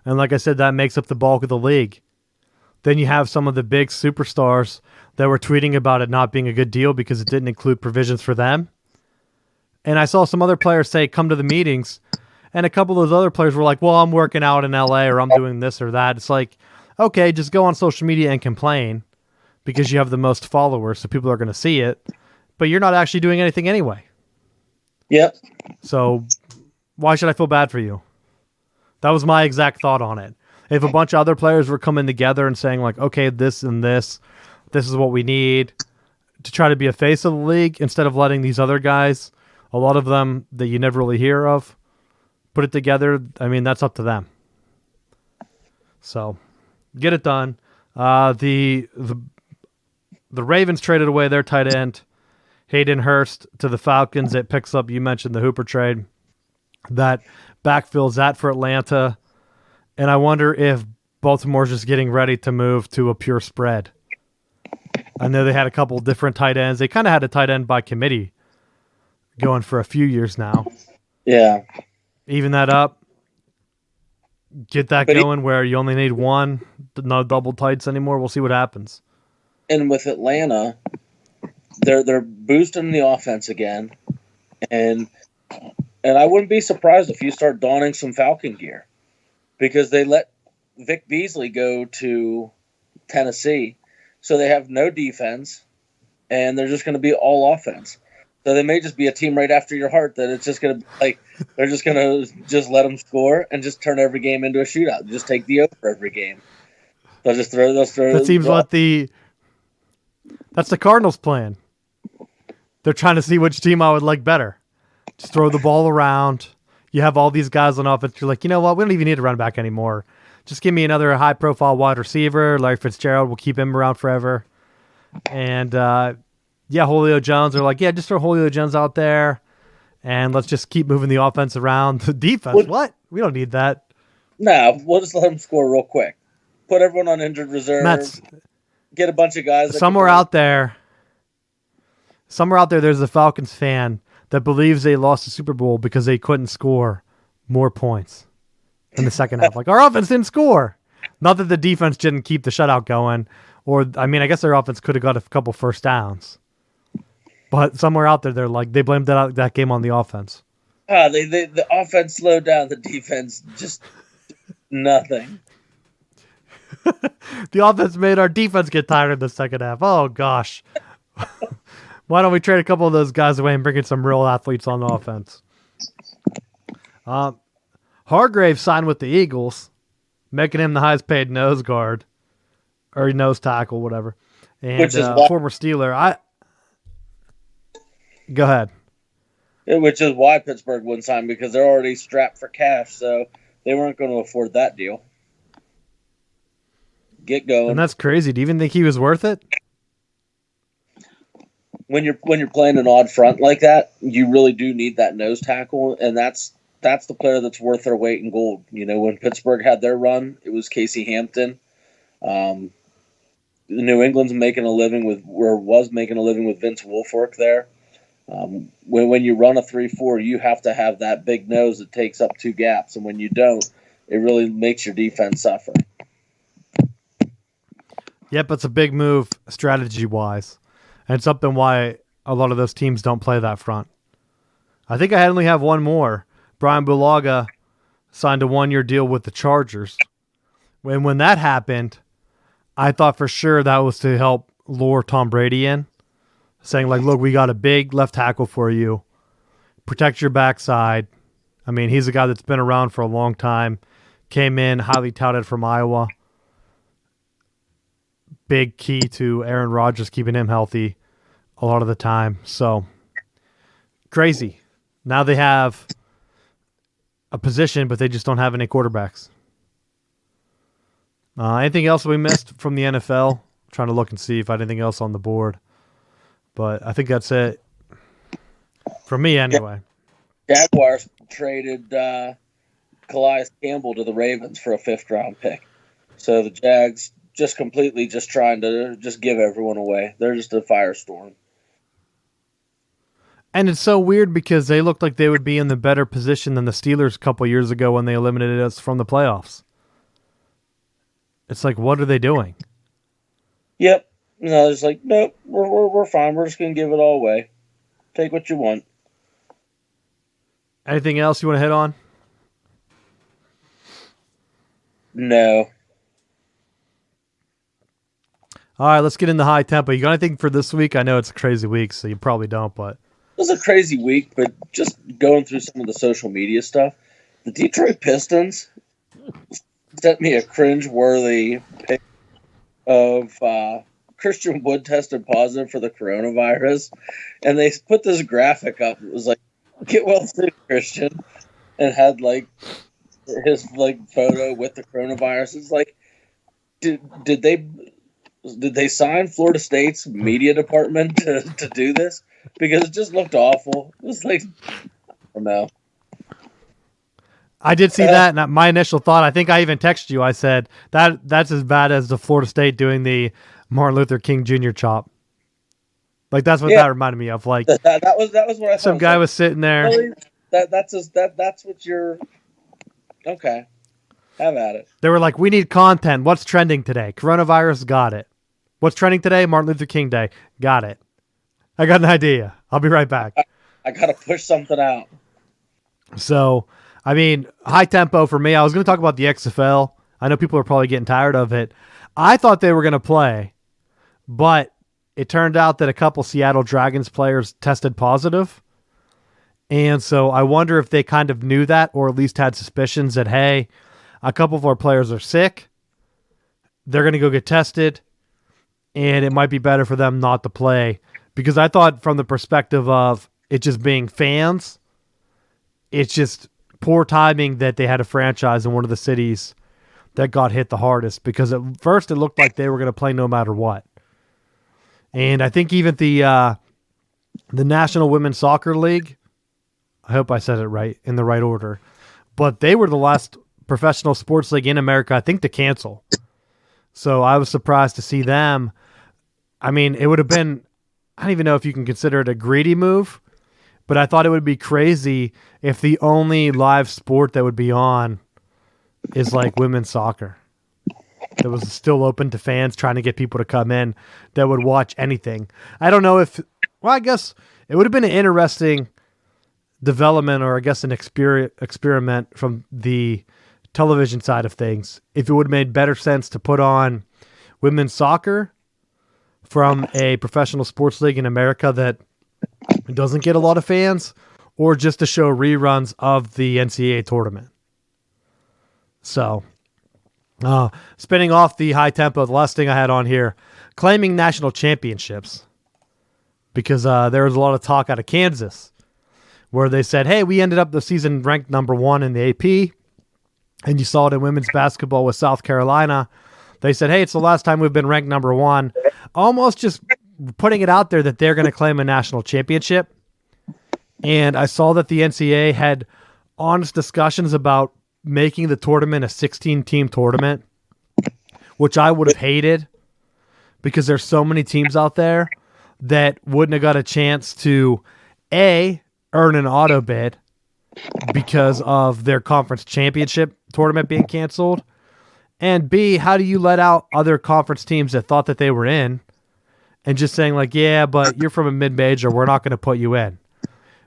And like I said, that makes up the bulk of the league. Then you have some of the big superstars that were tweeting about it not being a good deal because it didn't include provisions for them. And I saw some other players say, come to the meetings. And a couple of those other players were like, well, I'm working out in LA or I'm doing this or that. It's like, okay, just go on social media and complain because you have the most followers, so people are going to see it. But you're not actually doing anything anyway. Yep. So why should I feel bad for you? That was my exact thought on it. If a bunch of other players were coming together and saying like, okay, this and this is what we need to try to be a face of the league instead of letting these other guys, a lot of them that you never really hear of, put it together, I mean, that's up to them. So get it done. The Ravens traded away their tight end, Hayden Hurst, to the Falcons. It picks up, you mentioned the Hooper trade. That backfills that for Atlanta. And I wonder if Baltimore's just getting ready to move to a pure spread. I know they had a couple different tight ends. They kind of had a tight end by committee going for a few years now. Yeah. Even that up. Get that going where you only need one. No double tights anymore. We'll see what happens. And with Atlanta, they're boosting the offense again. And I wouldn't be surprised if you start donning some Falcon gear. Because they let Vic Beasley go to Tennessee, so they have no defense, and they're just going to be all offense. So they may just be a team right after your heart that it's just going to like they're just going to just let them score and just turn every game into a shootout. Just take the over every game. They'll just throw. That seems like that's the Cardinals' plan. They're trying to see which team I would like better. Just throw the ball around. You have all these guys on offense. You're like, you know what? We don't even need a run back anymore. Just give me another high-profile wide receiver. Larry Fitzgerald, we'll keep him around forever. And, Julio Jones. They're like, yeah, just throw Julio Jones out there, and let's just keep moving the offense around. The defense, what? We don't need that. No, we'll just let them score real quick. Put everyone on injured reserve. Get a bunch of guys. Somewhere out there, there's a Falcons fan that believes they lost the Super Bowl because they couldn't score more points in the second half. Like, our offense didn't score. Not that the defense didn't keep the shutout going. Or, I mean, I guess their offense could have got a couple first downs. But somewhere out there, they're like, they blamed that game on the offense. The offense slowed down. The defense just nothing. The offense made our defense get tired in the second half. Oh, gosh. Why don't we trade a couple of those guys away and bring in some real athletes on offense? Hargrave signed with the Eagles, making him the highest paid nose guard or nose tackle, whatever. And which is former Steeler. Go ahead. Which is why Pittsburgh wouldn't sign, because they're already strapped for cash, so they weren't going to afford that deal. Get going. And that's crazy. Do you even think he was worth it? When you're playing an odd front like that, you really do need that nose tackle, and that's the player that's worth their weight in gold. You know, when Pittsburgh had their run, it was Casey Hampton. New England's was making a living with Vince Wilfork there. When you run a 3-4, you have to have that big nose that takes up two gaps, and when you don't, it really makes your defense suffer. Yep, it's a big move strategy-wise. And something why a lot of those teams don't play that front. I think I only have one more. Brian Bulaga signed a 1-year deal with the Chargers. When that happened, I thought for sure that was to help lure Tom Brady in, saying like, look, we got a big left tackle for you. Protect your backside. I mean, he's a guy that's been around for a long time. Came in, highly touted from Iowa. Big key to Aaron Rodgers keeping him healthy a lot of the time. So, crazy. Now they have a position, but they just don't have any quarterbacks. Anything else we missed from the NFL? I'm trying to look and see if I had anything else on the board. But I think that's it. For me, anyway. Jaguars traded Calais Campbell to the Ravens for a 5th-round pick. So the Jags just completely just trying to just give everyone away. They're just a firestorm. And it's so weird because they looked like they would be in the better position than the Steelers a couple years ago when they eliminated us from the playoffs. It's like, what are they doing? Yep. No, it's like, nope, we're fine. We're just going to give it all away. Take what you want. Anything else you want to hit on? No. All right, let's get into high tempo. You got anything for this week? I know it's a crazy week, so you probably don't, but It was a crazy week, but just going through some of the social media stuff, the Detroit Pistons sent me a cringe-worthy pic of Christian Wood tested positive for the coronavirus, and they put this graphic up. It was like, "Get well soon, Christian," and had like his like photo with the coronavirus. It's like, did they sign Florida State's media department to do this? Because it just looked awful. It was like, I don't know. I did see that, and my initial thought, I think I even texted you. I said that's as bad as the Florida State doing the Martin Luther King Jr. chop. Like that's what that reminded me of. Like that was what I thought. Some guy was sitting there. Really? That's what you're. Okay, have at it. They were like, "We need content. What's trending today? Coronavirus. Got it. What's trending today? Martin Luther King Day. Got it. I got an idea. I'll be right back." I gotta push something out. So, I mean, high tempo for me. I was going to talk about the XFL. I know people are probably getting tired of it. I thought they were going to play, but it turned out that a couple Seattle Dragons players tested positive. And so I wonder if they kind of knew that, or at least had suspicions that, hey, a couple of our players are sick. They're going to go get tested, and it might be better for them not to play. Because I thought from the perspective of it just being fans, it's just poor timing that they had a franchise in one of the cities that got hit the hardest. Because at first it looked like they were going to play no matter what. And I think even the National Women's Soccer League, I hope I said it right, in the right order, but they were the last professional sports league in America, I think, to cancel. So I was surprised to see them. I mean, it would have been, I don't even know if you can consider it a greedy move, but I thought it would be crazy if the only live sport that would be on is like women's soccer. That was still open to fans, trying to get people to come in that would watch anything. I don't know if, well, I guess it would have been an interesting development, or I guess an experiment from the television side of things, if it would have made better sense to put on women's soccer from a professional sports league in America that doesn't get a lot of fans, or just to show reruns of the NCAA tournament. So, spinning off the high tempo, the last thing I had on here, claiming national championships, because there was a lot of talk out of Kansas where they said, hey, we ended up the season ranked number 1 in the AP, and you saw it in women's basketball with South Carolina. They said, hey, it's the last time we've been ranked number 1, almost just putting it out there that they're going to claim a national championship. And I saw that the NCAA had honest discussions about making the tournament a 16-team tournament, which I would have hated, because there's so many teams out there that wouldn't have got a chance to, A, earn an auto bid because of their conference championship tournament being canceled, and B, how do you let out other conference teams that thought that they were in and just saying like, yeah, but you're from a mid-major, we're not going to put you in,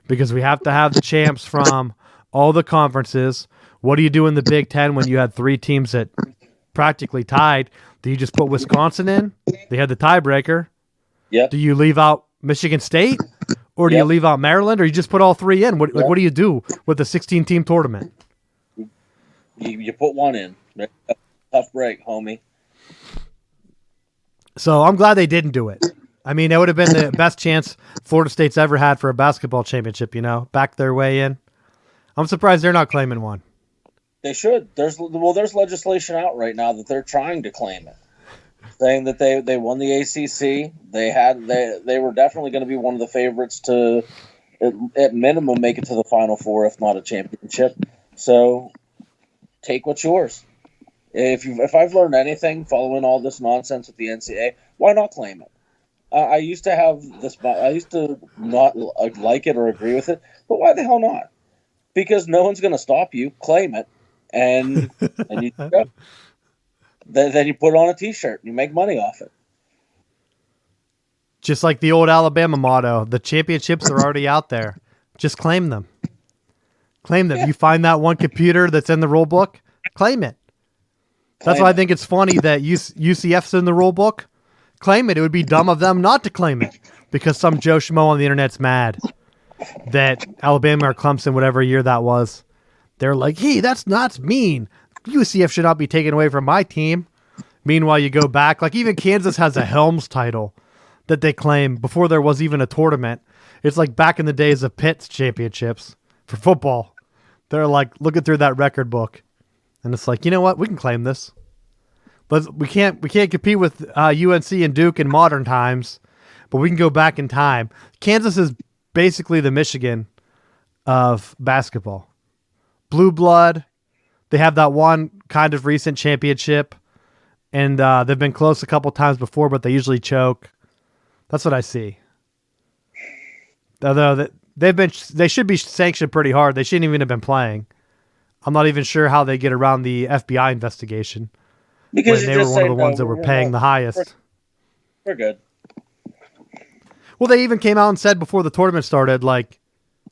because we have to have the champs from all the conferences. What do you do in the Big Ten when you had 3 teams that practically tied? Do you just put Wisconsin in? They had the tiebreaker. Yep. Do you leave out Michigan State? Or do you leave out Maryland? Or you just put all 3 in? What do you do with a 16-team tournament? You put one in. Tough break, homie. So I'm glad they didn't do it. I mean, it would have been the best chance Florida State's ever had for a basketball championship, back their way in. I'm surprised they're not claiming one. They should. There's legislation out right now that they're trying to claim it, saying that they won the ACC. They were definitely going to be one of the favorites to, at minimum, make it to the Final Four, if not a championship. So take what's yours. If I've learned anything following all this nonsense with the NCAA, why not claim it? I used to have this. I used to not like it or agree with it, but why the hell not? Because no one's going to stop you. Claim it, and you go. Then you put it on a T-shirt and you make money off it. Just like the old Alabama motto, the championships are already out there. Just claim them. Claim them. Yeah. You find that one computer that's in the rule book, claim it. That's why I think it's funny that UCF's in the rule book. Claim it. It would be dumb of them not to claim it because some Joe Schmo on the internet's mad that Alabama or Clemson, whatever year that was, they're like, hey, that's mean. UCF should not be taken away from my team. Meanwhile, you go back, like even Kansas has a Helms title that they claim before there was even a tournament. It's like back in the days of Pitt's championships for football. They're like looking through that record book, and it's like, you know what? We can claim this. We can't compete with UNC and Duke in modern times, but we can go back in time. Kansas is basically the Michigan of basketball. Blue blood. They have that one kind of recent championship, and they've been close a couple times before, but they usually choke. That's what I see. Although they should be sanctioned pretty hard. They shouldn't even have been playing. I'm not even sure how they get around the FBI investigation Because when they were one of the ones that were paying the highest. We're good. Well, they even came out and said before the tournament started, like,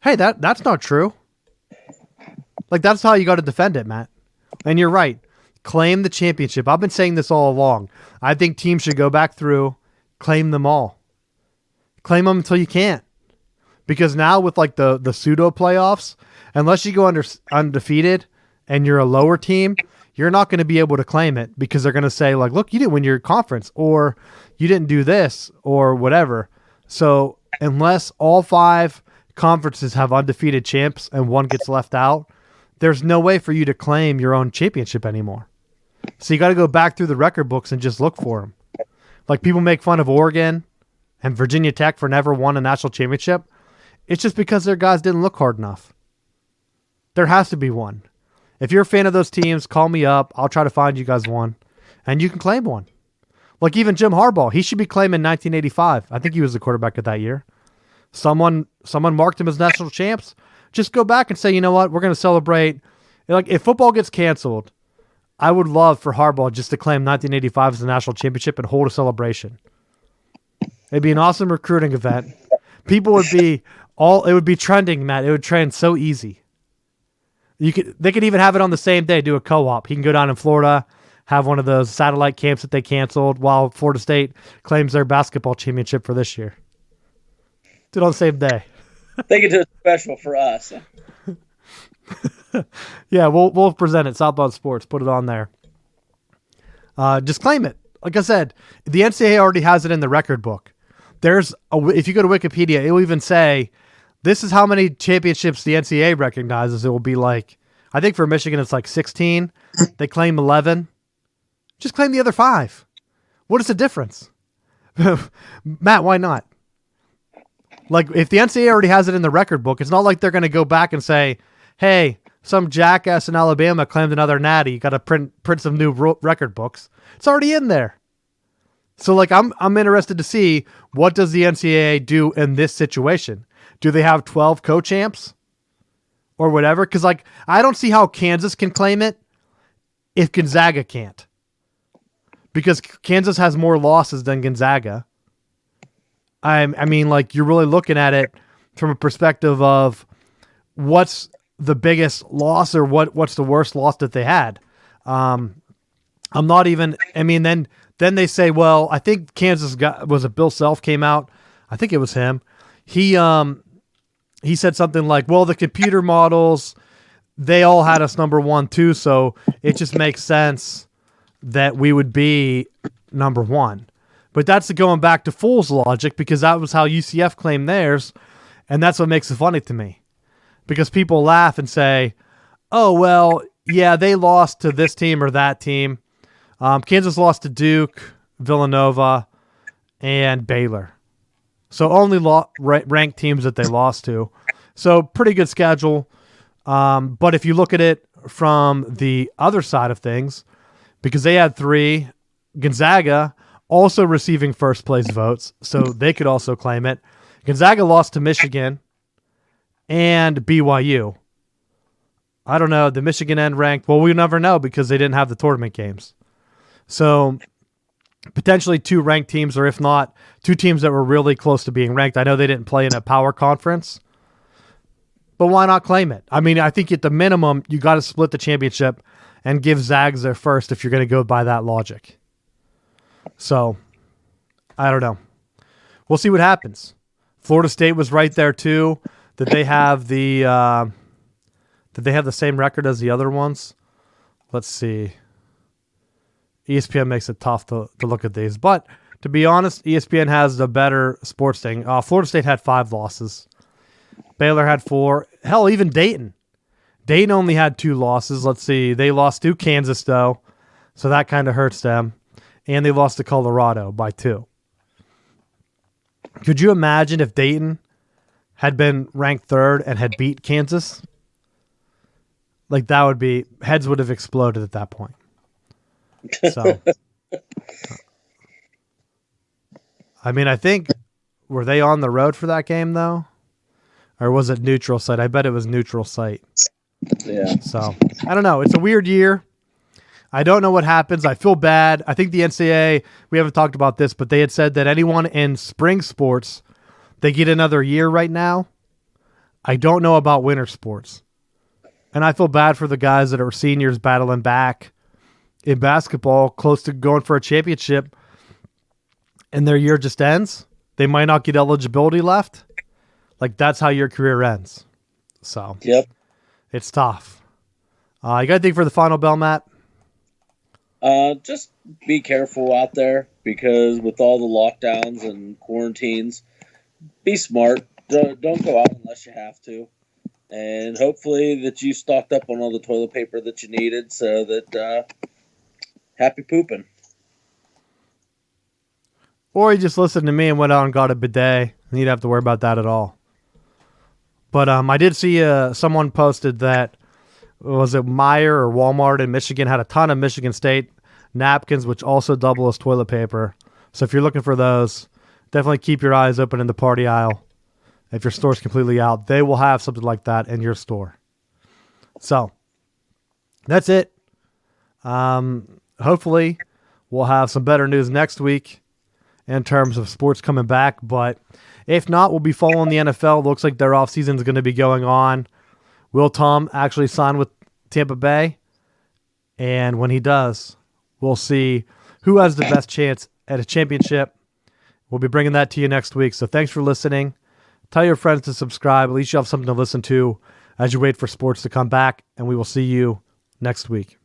hey, that's not true. Like, that's how you got to defend it, Matt. And you're right. Claim the championship. I've been saying this all along. I think teams should go back through, claim them all. Claim them until you can't. Because now with like the pseudo playoffs, unless you go undefeated and you're a lower team, you're not going to be able to claim it because they're going to say like, look, you didn't win your conference or you didn't do this or whatever. So unless all 5 conferences have undefeated champs and one gets left out, there's no way for you to claim your own championship anymore. So you got to go back through the record books and just look for them. Like people make fun of Oregon and Virginia Tech for never won a national championship. It's just because their guys didn't look hard enough. There has to be one. If you're a fan of those teams, call me up. I'll try to find you guys one. And you can claim one. Like even Jim Harbaugh, he should be claiming 1985. I think he was the quarterback of that year. Someone marked him as national champs. Just go back and say, you know what? We're going to celebrate. Like if football gets canceled, I would love for Harbaugh just to claim 1985 as the national championship and hold a celebration. It'd be an awesome recruiting event. People would be it would be trending, Matt. It would trend so easy. They could even have it on the same day, do a co-op. He can go down in Florida, have one of those satellite camps that they canceled while Florida State claims their basketball championship for this year. Do it on the same day. They can do it special for us. Yeah, we'll present it. Southbound Sports, put it on there. Just claim it. Like I said, the NCAA already has it in the record book. If you go to Wikipedia, it will even say, this is how many championships the NCAA recognizes. It will be like, I think for Michigan, it's like 16. They claim 11. Just claim the other 5. What is the difference? Matt, why not? Like, if the NCAA already has it in the record book, it's not like they're going to go back and say, hey, some jackass in Alabama claimed another natty. You got to print some new record books. It's already in there. So, like, I'm interested to see what does the NCAA do in this situation. Do they have 12 co-champs or whatever? Because, like, I don't see how Kansas can claim it if Gonzaga can't. Because Kansas has more losses than Gonzaga. I mean, like, you're really looking at it from a perspective of what's the biggest loss or what's the worst loss that they had. I'm not even, I mean, then they say, well, I think Kansas was it Bill Self came out? I think it was him. He said something like, well, the computer models, they all had us number 1 too, so it just makes sense that we would be number 1. But that's going back to fool's logic because that was how UCF claimed theirs, and that's what makes it funny to me. Because people laugh and say, oh, well, yeah, they lost to this team or that team. Kansas lost to Duke, Villanova, and Baylor. So only ranked teams that they lost to. So pretty good schedule. But if you look at it from the other side of things, because they had 3, Gonzaga also receiving first place votes, so they could also claim it. Gonzaga lost to Michigan and BYU. I don't know. The Michigan end ranked. Well, we never know because they didn't have the tournament games. So potentially two ranked teams, or if not, two teams that were really close to being ranked. I know they didn't play in a power conference, but why not claim it? I mean, I think at the minimum, you got to split the championship and give Zags their first if you're going to go by that logic. So, I don't know. We'll see what happens. Florida State was right there too. Did they have the same record as the other ones? Let's see. ESPN makes it tough to look at these. But to be honest, ESPN has the better sports thing. Florida State had 5 losses. Baylor had 4. Hell, even Dayton. Dayton only had 2 losses. Let's see. They lost to Kansas, though, so that kind of hurts them. And they lost to Colorado by 2. Could you imagine if Dayton had been ranked 3rd and had beat Kansas? Like, that would be... Heads would have exploded at that point. So, I mean, I think... Were they on the road for that game, though? Or was it neutral site? I bet it was neutral site. Yeah. So, I don't know. It's a weird year. I don't know what happens. I feel bad. I think the NCAA, we haven't talked about this, but they had said that anyone in spring sports, they get another year right now. I don't know about winter sports. And I feel bad for the guys that are seniors battling back in basketball, close to going for a championship, and their year just ends. They might not get eligibility left. Like, that's how your career ends. So, yep. It's tough. You got anything for the final bell, Matt? Just be careful out there, because with all the lockdowns and quarantines, be smart. Don't go out unless you have to. And hopefully that you stocked up on all the toilet paper that you needed, so that happy pooping. Or you just listened to me and went out and got a bidet, and you don't have to worry about that at all. But I did see someone posted that, was it Meijer or Walmart in Michigan, had a ton of Michigan State napkins, which also double as toilet paper. So if you're looking for those, definitely keep your eyes open in the party aisle. If your store's completely out, they will have something like that in your store. So that's it. Hopefully we'll have some better news next week in terms of sports coming back. But if not, we'll be following the NFL. Looks like their offseason is going to be going on. Will Tom actually sign with Tampa Bay? And when he does, we'll see who has the best chance at a championship. We'll be bringing that to you next week. So thanks for listening. Tell your friends to subscribe. At least you'll have something to listen to as you wait for sports to come back. And we will see you next week.